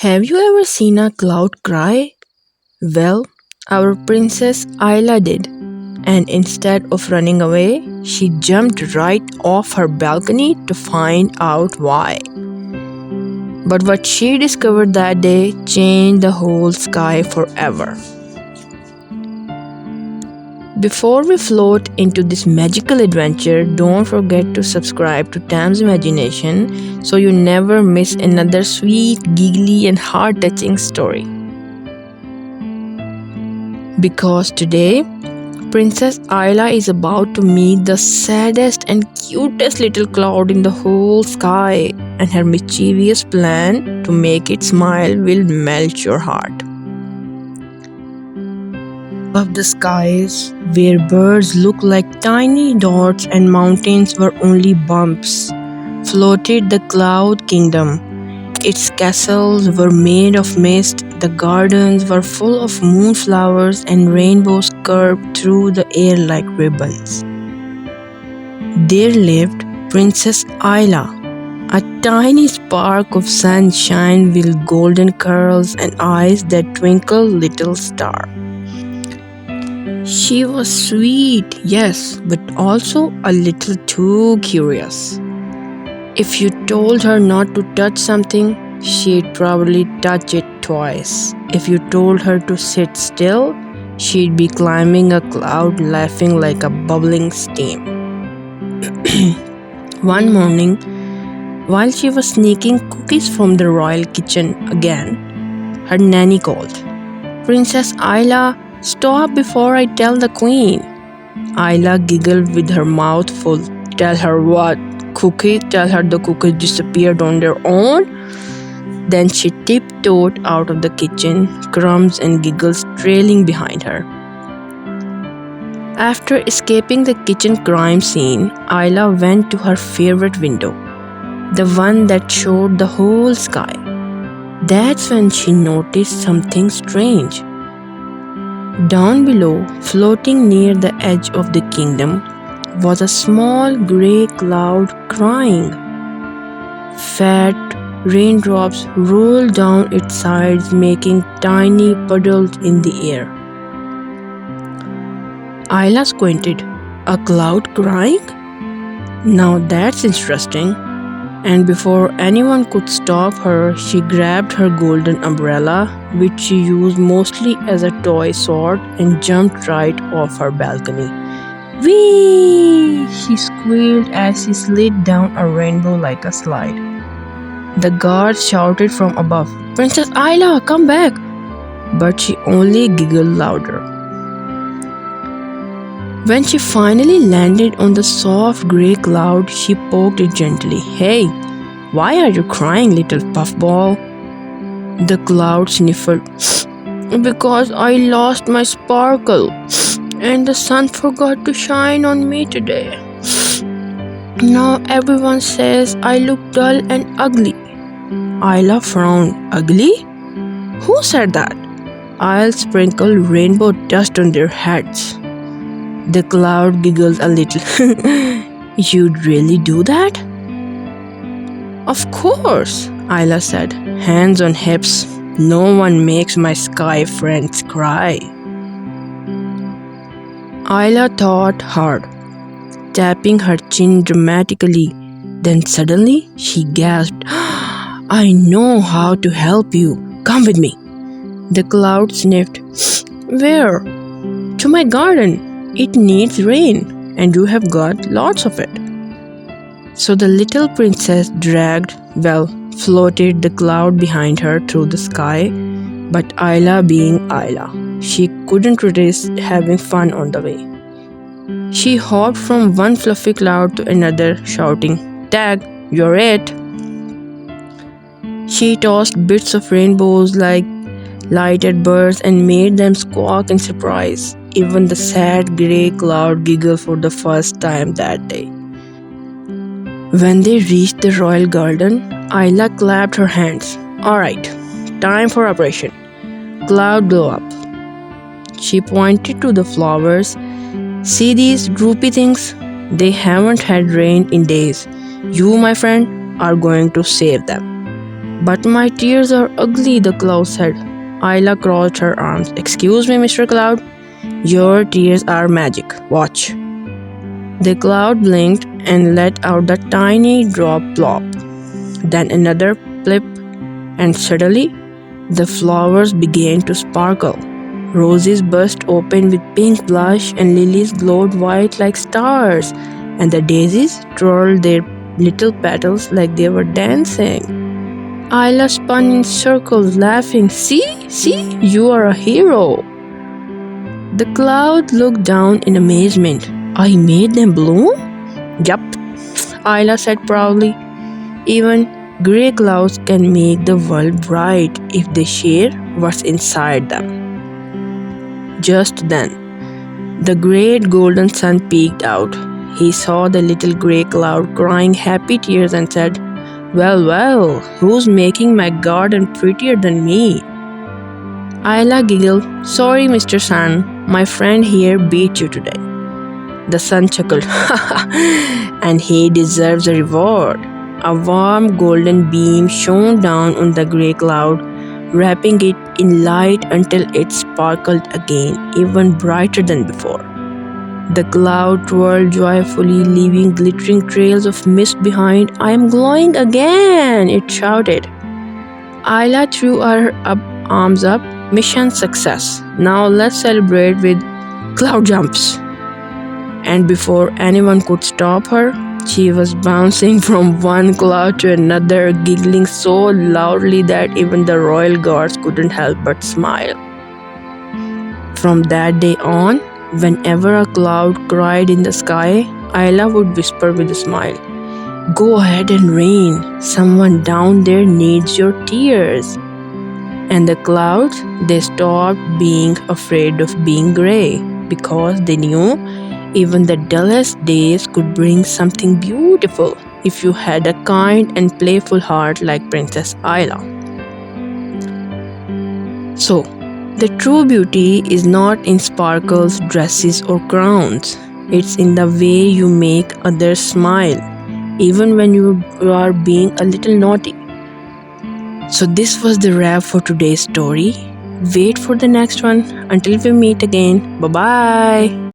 Have you ever seen a cloud cry? Well, our princess Isla did, and instead of running away, she jumped right off her balcony to find out why. But what she discovered that day changed the whole sky forever. Before we float into this magical adventure, don't forget to subscribe to Tam's Imagination so you never miss another sweet, giggly, and heart touching story. Because today, Princess Isla is about to meet the saddest and cutest little cloud in the whole sky, and her mischievous plan to make it smile will melt your heart. Above the skies, where birds looked like tiny dots and mountains were only bumps, floated the Cloud Kingdom. Its castles were made of mist, the gardens were full of moonflowers, and rainbows curved through the air like ribbons. There lived Princess Isla, a tiny spark of sunshine with golden curls and eyes that twinkled little star. She was sweet, yes, but also a little too curious. If you told her not to touch something, she'd probably touch it twice. If you told her to sit still, she'd be climbing a cloud laughing like a bubbling steam. One morning, while she was sneaking cookies from the royal kitchen again, her nanny called. Princess Isla, stop before I tell the queen. Isla giggled with her mouth full. Tell her what? Cookie? Tell her the cookies disappeared on their own? Then she tiptoed out of the kitchen, crumbs and giggles trailing behind her. After escaping the kitchen crime scene, Isla went to her favorite window, the one that showed the whole sky. That's when she noticed something strange. Down below, floating near the edge of the kingdom, was a small grey cloud crying. Fat raindrops rolled down its sides, making tiny puddles in the air. Isla squinted. A cloud crying? Now that's interesting. And before anyone could stop her, she grabbed her golden umbrella, which she used mostly as a toy sword, and jumped right off her balcony. Whee! She squealed as she slid down a rainbow like a slide. The guards shouted from above, Princess Isla, come back! But she only giggled louder. When she finally landed on the soft grey cloud, she poked it gently. Hey, why are you crying, little puffball? The cloud sniffled. Because I lost my sparkle, and the sun forgot to shine on me today. Now everyone says I look dull and ugly. Isla frowned. Ugly? Who said that? I'll sprinkle rainbow dust on their heads. The cloud giggled a little. You'd really do that? Of course, Isla said, hands on hips. No one makes my sky friends cry. Isla thought hard, tapping her chin dramatically. Then suddenly she gasped, I know how to help you. Come with me. The cloud sniffed. Where? To my garden. It needs rain, and you have got lots of it. So the little princess floated the cloud behind her through the sky, but Isla being Isla, she couldn't resist having fun on the way. She hopped from one fluffy cloud to another, shouting, Tag, you're it! She tossed bits of rainbows like light at birds and made them squawk in surprise. Even the sad grey cloud giggled for the first time that day. When they reached the royal garden, Isla clapped her hands. Alright, time for operation. Cloud blow up. She pointed to the flowers. See these droopy things? They haven't had rain in days. You, my friend, are going to save them. But my tears are ugly, the cloud said. Ayla crossed her arms. Excuse me, Mr. Cloud. Your tears are magic. Watch. The cloud blinked and let out the tiny drop plop. Then another plip, and suddenly the flowers began to sparkle. Roses burst open with pink blush, and lilies glowed white like stars, and the daisies twirled their little petals like they were dancing. Ayla spun in circles, laughing. See, you are a hero. The cloud looked down in amazement. I made them bloom? Yup, Ayla said proudly. Even grey clouds can make the world bright if they share what's inside them. Just then, the great golden sun peeked out. He saw the little grey cloud crying happy tears and said, well, who's making my garden prettier than me? Ayla giggled. Sorry, Mr. Sun, my friend here beat you today. The sun chuckled, and he deserves a reward. A warm golden beam shone down on the grey cloud, wrapping it in light until it sparkled again, even brighter than before. The cloud twirled joyfully, leaving glittering trails of mist behind. I am glowing again, it shouted. Ayla threw her arms up. Mission success. Now let's celebrate with cloud jumps. And before anyone could stop her, she was bouncing from one cloud to another, giggling so loudly that even the royal guards couldn't help but smile. From that day on, whenever a cloud cried in the sky, Ayla would whisper with a smile, Go ahead and rain. Someone down there needs your tears. And the clouds, they stopped being afraid of being grey because they knew even the dullest days could bring something beautiful if you had a kind and playful heart like Princess Ayla. So, the true beauty is not in sparkles, dresses, or crowns. It's in the way you make others smile, even when you are being a little naughty. So, this was the wrap for today's story. Wait for the next one. Until we meet again. Bye bye.